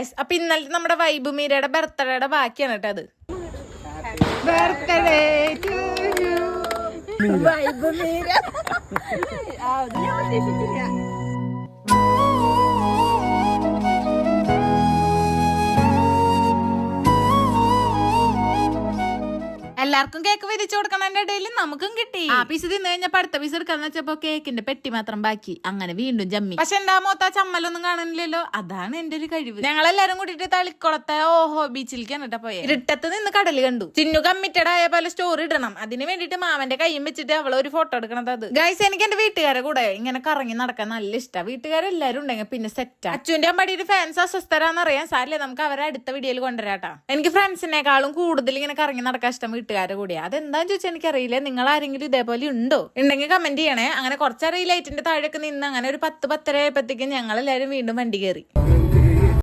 Guys, അപ്പൊ ഇന്നലെ നമ്മുടെ വൈബ് മീരയുടെ ബർത്ത്ഡേയുടെ ബാക്കിയാണ് കേട്ടോ അത്. ബർത്ത്ഡേ ടു യു വൈബ് മീര. എല്ലാവർക്കും കേക്ക് വിരിച്ചു കൊടുക്കണതിന്റെ ഇടയിൽ നമുക്കും കിട്ടി. ആ പീസ് തിന്നു കഴിഞ്ഞപ്പോ അടുത്ത പീസ് എടുക്കാന്ന് വെച്ചപ്പോ കേക്കിന്റെ പെട്ടി മാത്രം ബാക്കി. അങ്ങനെ വീണ്ടും ജമ്മി. പക്ഷെ എന്റെ മൊത്ത ചമ്മലൊന്നും കാണുന്നില്ലല്ലോ. അതാണ് എന്റെ ഒരു കഴിവ്. ഞങ്ങളെല്ലാരും കൂട്ടിട്ട് തളിക്കുളത്തെ ഓഹോ ബീച്ചിലേക്കാണ് കേട്ടോ പോയത്. ഇരുട്ടത്ത് നിന്ന് കടൽ കണ്ടു. ചിന്നു കമ്മിറ്റഡ് ആയ പോലെ സ്റ്റോറി ഇടണം. അതിന് വേണ്ടിട്ട് മാമന്റെ കൈയും വെച്ചിട്ട് അവളെ ഒരു ഫോട്ടോ എടുക്കണത് അത്. ഗൈസ്, എനിക്ക് എന്റെ വീട്ടുകാരെ കൂടെ ഇങ്ങനെ കറങ്ങി നടക്കാൻ നല്ല ഇഷ്ടമാണ്. വീട്ടുകാരെല്ലാരും ഉണ്ടെങ്കിൽ പിന്നെ സെറ്റാ. അച്ഛന്റെ അമ്മയുടെ ഫാൻസ് അസ്വസ്ഥരാന്നറിയാൻ സാരില്ല. നമുക്ക് അവരെ അടുത്ത വീഡിയോയിൽ കൊണ്ടുവരാട്ടാ. എനിക്ക് ഫ്രണ്ട്സിനേക്കാളും കൂടുതൽ ഇങ്ങനെ കറങ്ങി നടക്കാൻ ഇഷ്ടം വീട്ടുകാരെ കൂടെ. അതെന്താന്ന് ചോദിച്ചാൽ എനിക്കറിയില്ല. നിങ്ങൾ ആരെങ്കിലും ഇതേപോലെ ഉണ്ടോ? ഉണ്ടെങ്കിൽ കമന്റ് ചെയ്യണേ. അങ്ങനെ കുറച്ചേരം ഈ ലൈറ്റിന്റെ താഴെയൊക്കെ നിന്ന് അങ്ങനെ ഒരു 10-10:30 ആയപ്പോഴത്തേക്കും ഞങ്ങളെല്ലാരും വീണ്ടും വണ്ടി കയറി.